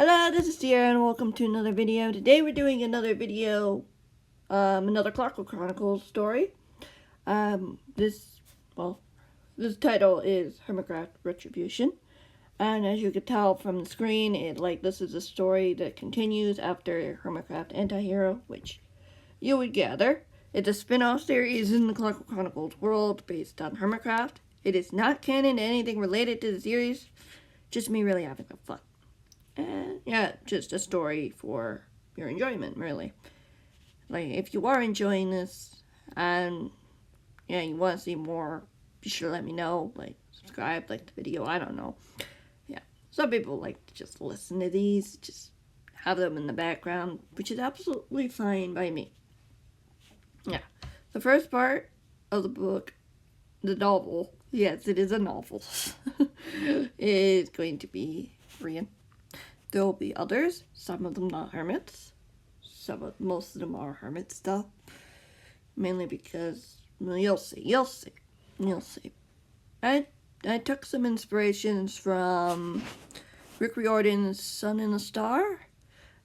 Hello, this is Sierra and welcome to another video. Today we're doing another video, another Clockwork Chronicles story. This title is Hermitcraft Retribution. And as you can tell from the screen, this is a story that continues after Hermitcraft Antihero, which you would gather. It's a spin-off series in the Clockwork Chronicles world based on Hermitcraft. It is not canon to anything related to the series, just me really having fun. And yeah, just a story for your enjoyment, really. Like, if you are enjoying this and you want to see more, be sure to let me know. Like, subscribe, like the video, I don't know. Yeah, some people like to just listen to these, just have them in the background, which is absolutely fine by me. Yeah, the first part of the book, the novel, yes, it is a novel, is going to be Grian. There will be others, some of them not hermits. Most of them are hermits, though. Mainly because, well, you'll see. I took some inspirations from Rick Riordan's Sun in the Star,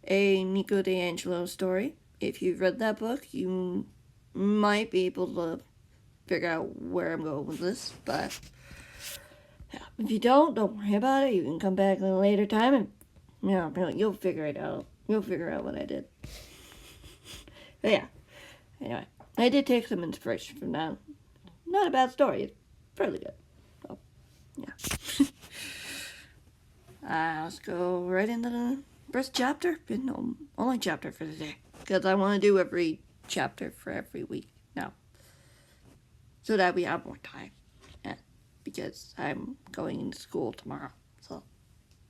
a Nico D'Angelo story. If you've read that book, you might be able to figure out where I'm going with this, but yeah, if you don't worry about it. You can come back at a later time and you'll figure it out. You'll figure out what I did. But yeah, anyway, I did take some inspiration from that. Not a bad story. It's fairly good. So, yeah. Let's go right into the first chapter. No, only chapter for today. Because I want to do every chapter for every week now. So that we have more time. Yeah, because I'm going into school tomorrow. So,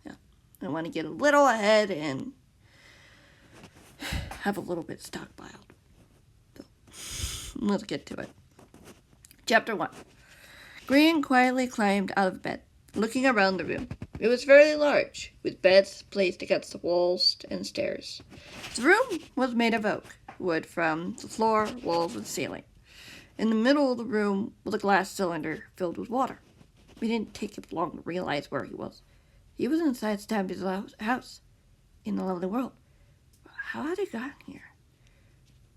yeah. I want to get a little ahead and have a little bit stockpiled. So, let's get to it. Chapter 1. Grian quietly climbed out of bed, looking around the room. It was fairly large, with beds placed against the walls and stairs. The room was made of oak, wood from the floor, walls, and ceiling. In the middle of the room was a glass cylinder filled with water. It didn't take him long to realize where he was. He was inside Stampy's house, in the lovely world. How had he gotten here?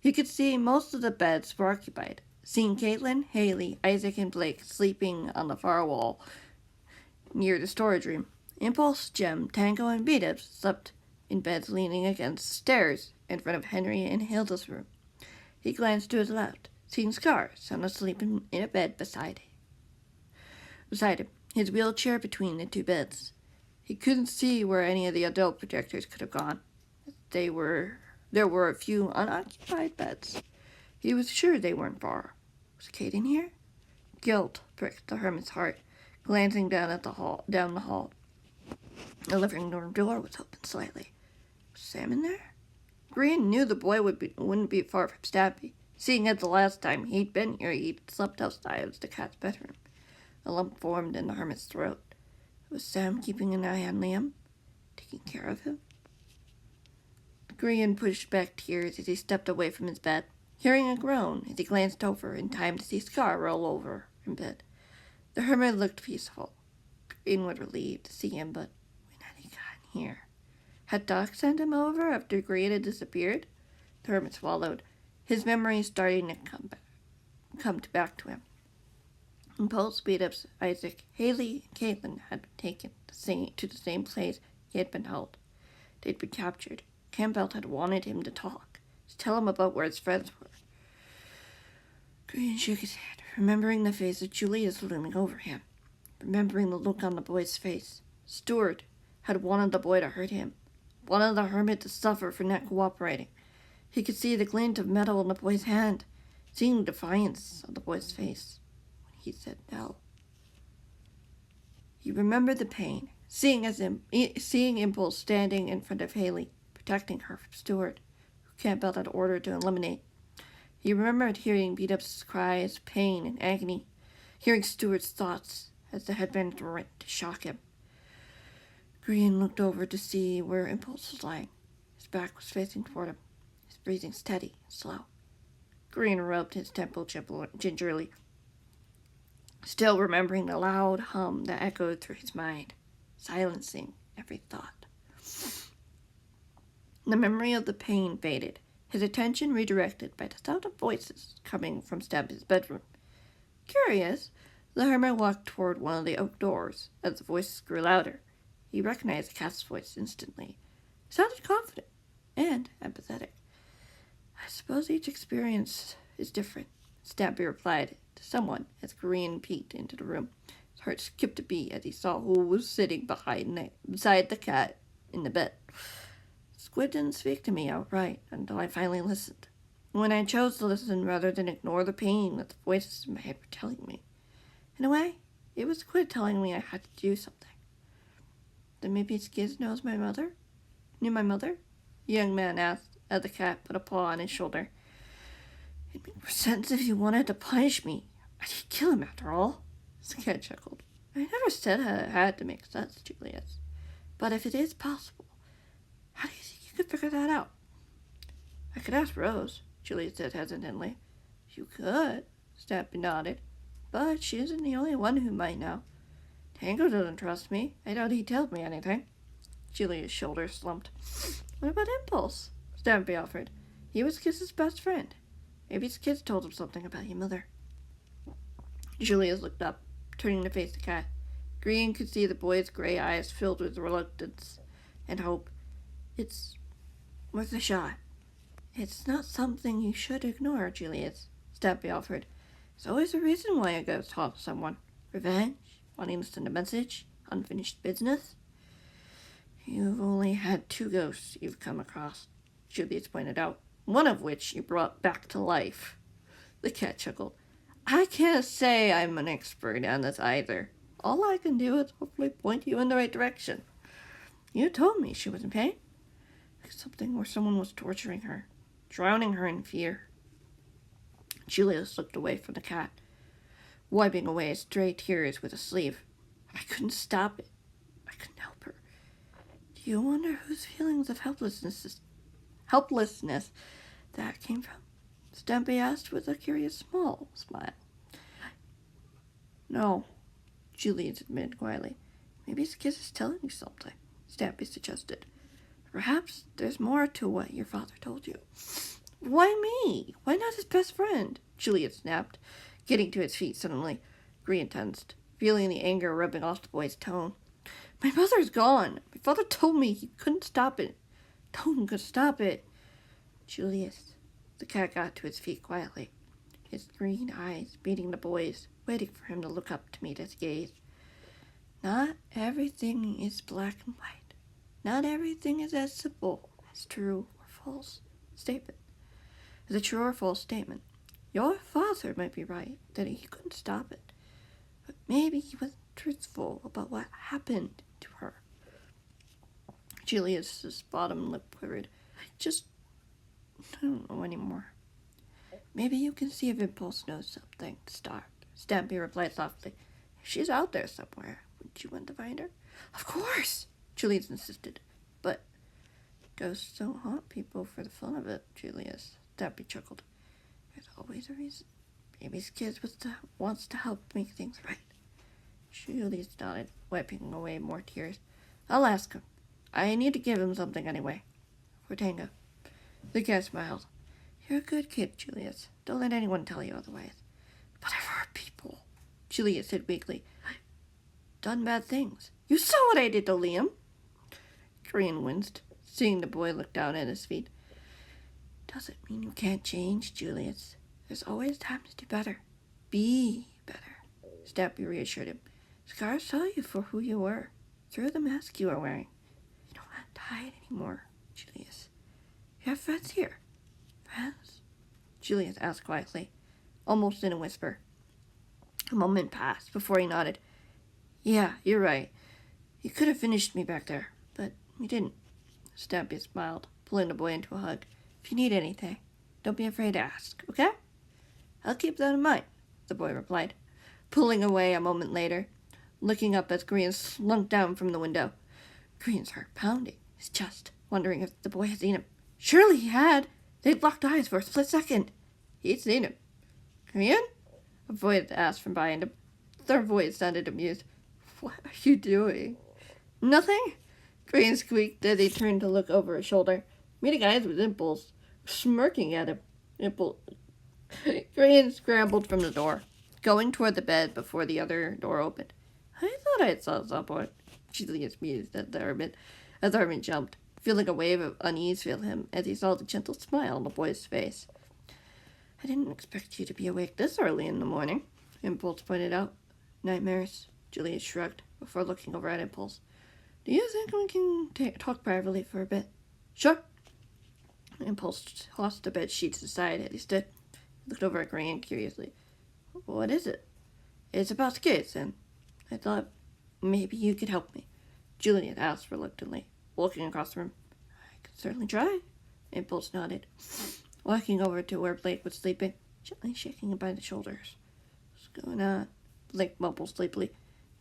He could see most of the beds were occupied, seeing Caitlin, Haley, Isaac, and Blake sleeping on the far wall near the storage room. Impulse, Gem, Tango, and Beat-Ups slept in beds leaning against the stairs in front of Henry and Hilda's room. He glanced to his left, seeing Scar, sound asleep in a bed beside him, his wheelchair between the two beds. He couldn't see where any of the adult projectors could have gone. There were a few unoccupied beds. He was sure they weren't far. Was Kate in here? Guilt pricked the hermit's heart, glancing down the hall. The living room door was open slightly. Was Sam in there? Grian knew the boy wouldn't be far from Stampy, seeing as the last time he'd been here he'd slept outside of the cat's bedroom. A lump formed in the hermit's throat. Was Sam keeping an eye on Liam? Taking care of him? Grian pushed back tears as he stepped away from his bed, hearing a groan as he glanced over in time to see Scar roll over in bed. The hermit looked peaceful. Grian was relieved to see him, but when had he gotten here? Had Doc sent him over after Grian had disappeared? The hermit swallowed, his memory starting to come back to him. Impulse, Beat-Ups, Isaac, Haley, and Caitlin had been taken to the same place he had been held. They'd been captured. Campbell had wanted him to talk, to tell him about where his friends were. Grian shook his head, remembering the face of Julius looming over him, remembering the look on the boy's face. Stuart had wanted the boy to hurt him, wanted the hermit to suffer for not cooperating. He could see the glint of metal in the boy's hand, seeing the defiance on the boy's face. He said no. He remembered the pain, seeing Impulse standing in front of Haley, protecting her from Stuart, who Campbell had ordered to eliminate. He remembered hearing Beat-Up's cries, pain, and agony, hearing Stuart's thoughts as they had been written to shock him. Grian looked over to see where Impulse was lying. His back was facing toward him, his breathing steady and slow. Grian rubbed his temple gingerly, still remembering the loud hum that echoed through his mind, silencing every thought. The memory of the pain faded, his attention redirected by the sound of voices coming from Stampy's bedroom. Curious, the hermit walked toward one of the oak doors. As the voices grew louder, he recognized the cat's voice instantly. It sounded confident and empathetic. I suppose each experience is different, Stampy replied to someone as Grian peeked into the room. His heart skipped a beat as he saw who was sitting beside the cat in the bed. Squid didn't speak to me outright until I finally listened. When I chose to listen rather than ignore the pain that the voices in my head were telling me. In a way, it was Squid telling me I had to do something. Then maybe Skizz knew my mother? The young man asked as the cat put a paw on his shoulder. It'd make more sense if you wanted to punish me. I didn't kill him after all. The cat chuckled. I never said it had to make sense, Julius. But if it is possible, how do you think you could figure that out? I could ask Rose, Julius said hesitantly. You could, Stampy nodded. But she isn't the only one who might know. Tango doesn't trust me. I doubt he told me anything. Julia's shoulders slumped. What about Impulse? Stampy offered. He was Kiss's best friend. Maybe his kids told him something about your mother. Julius looked up, turning to face the cat. Grian could see the boy's gray eyes filled with reluctance and hope. It's worth a shot. It's not something you should ignore, Julius, Stampy offered. There's always a reason why you go to talk to someone. Revenge, wanting to send a message, unfinished business. You've only had 2 ghosts you've come across, Julius pointed out, one of which you brought back to life. The cat chuckled. I can't say I'm an expert on this either. All I can do is hopefully point you in the right direction. You told me she was in pain. Like something where someone was torturing her, drowning her in fear. Julius looked away from the cat, wiping away his stray tears with a sleeve. I couldn't stop it. I couldn't help her. Do you wonder whose feelings of helplessness that came from? Stampy asked with a curious small smile. No, Julius admitted quietly. Maybe his kiss is telling you something, Stampy suggested. Perhaps there's more to what your father told you. Why me? Why not his best friend? Julius snapped, getting to his feet suddenly. Grian tensed, feeling the anger rubbing off the boy's tone. My mother's gone. My father told me he couldn't stop it. Told him to stop it. Julius. The cat got to his feet quietly, his green eyes meeting the boy's, waiting for him to look up to meet his gaze. Not everything is black and white. Not everything is as simple as true or false statement. As a true or false statement. Your father might be right that he couldn't stop it, but maybe he wasn't truthful about what happened to her. Julius's bottom lip quivered. I don't know anymore. Maybe you can see if Impulse knows something to start. Stampy replied softly. If she's out there somewhere, wouldn't you want to find her? Of course, Julius insisted. But ghosts don't haunt people for the fun of it, Julius. Stampy chuckled. There's always a reason. Maybe his kid wants to help make things right. Julius nodded, wiping away more tears. I'll ask him. I need to give him something anyway. For Tango. The cat smiled. You're a good kid, Julius. Don't let anyone tell you otherwise. But I've hurt people, Julius said weakly. I've done bad things. You saw what I did to Liam. Grian winced, seeing the boy look down at his feet. Doesn't mean you can't change, Julius. There's always time to do better. Be better, Stampy reassured him. Scars saw you for who you were, through the mask you were wearing. You don't have to hide anymore, Julius. You have friends here. Friends? Julius asked quietly, almost in a whisper. A moment passed before he nodded. Yeah, you're right. You could have finished me back there, but you didn't. Stampy smiled, pulling the boy into a hug. If you need anything, don't be afraid to ask, okay? I'll keep that in mind, the boy replied, pulling away a moment later, looking up as Grian slunk down from the window. Grian's heart pounding, his chest, wondering if the boy had seen him. Surely he had. They'd locked eyes for a split second. He'd seen him. Grian? A voice asked from behind him. Their voice sounded amused. What are you doing? Nothing, Grian squeaked as he turned to look over his shoulder. meeting eyes with Impulse, smirking at him. Impulse. Grian scrambled from the door, going toward the bed before the other door opened. I thought I saw someone. Julius mused at the hermit, as the hermit jumped, feeling a wave of unease fill him as he saw the gentle smile on the boy's face. I didn't expect you to be awake this early in the morning, Impulse pointed out. Nightmares? Julius shrugged, before looking over at Impulse. Do you think we can talk privately for a bit? Sure. Impulse tossed the bed sheets aside as he stood. He looked over at Grian curiously. What is it? It's about the case, and I thought maybe you could help me. Juliet asked reluctantly, looking across the room. I could certainly try. Impulse nodded, walking over to where Blake was sleeping, gently shaking him by the shoulders. What's going on? Blake mumbled sleepily.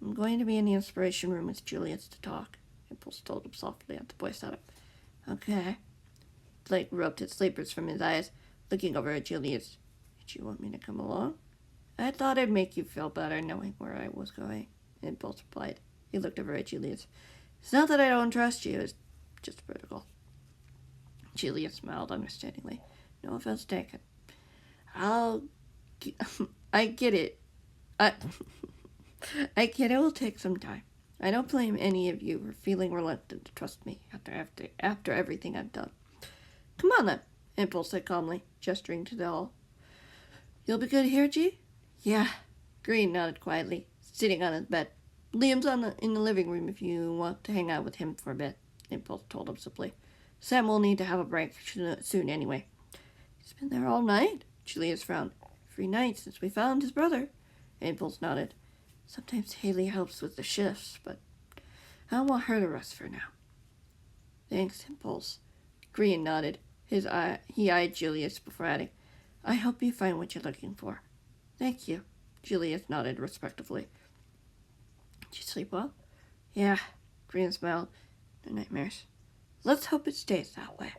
I'm going to be in the inspiration room with Juliet to talk. Impulse told him softly as the boy sat up. Okay. Blake rubbed his sleepers from his eyes, looking over at Juliet. Did you want me to come along? I thought I'd make you feel better knowing where I was going, Impulse replied. He looked over at Juliet. It's not that I don't trust you, it's just protocol. Juliet smiled understandingly. No offense taken. I get it. I get it will take some time. I don't blame any of you for feeling reluctant to trust me after everything I've done. Come on then, Impulse said calmly, gesturing to the hall. You'll be good here, G? Yeah. Grian nodded quietly, sitting on his bed. Liam's in the living room if you want to hang out with him for a bit, Impulse told him simply. Sam will need to have a break soon anyway. He's been there all night, Julius frowned. Every night since we found his brother. Impulse nodded. Sometimes Haley helps with the shifts, but I don't want her to rest for now. Thanks, Impulse. Grian nodded. He eyed Julius before adding, I hope you find what you're looking for. Thank you. Julius nodded respectfully. Did you sleep well? Yeah. Grian smiled. No nightmares. Let's hope it stays that way.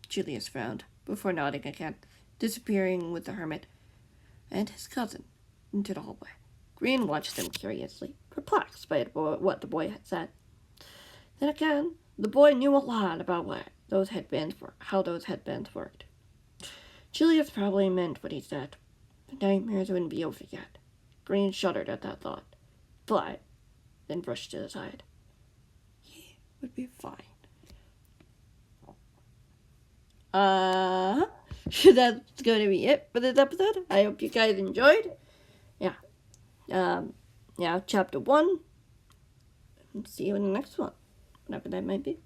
Julius frowned, before nodding again, disappearing with the hermit and his cousin into the hallway. Grian watched them curiously, perplexed by what the boy had said. Then again, the boy knew a lot about how those headbands worked. Julius probably meant what he said. The nightmares wouldn't be over yet. Grian shuddered at that thought, but then brushed it aside. He would be fine. That's going to be it for this episode. I hope you guys enjoyed. Yeah, chapter 1. See you in the next one, whatever that might be.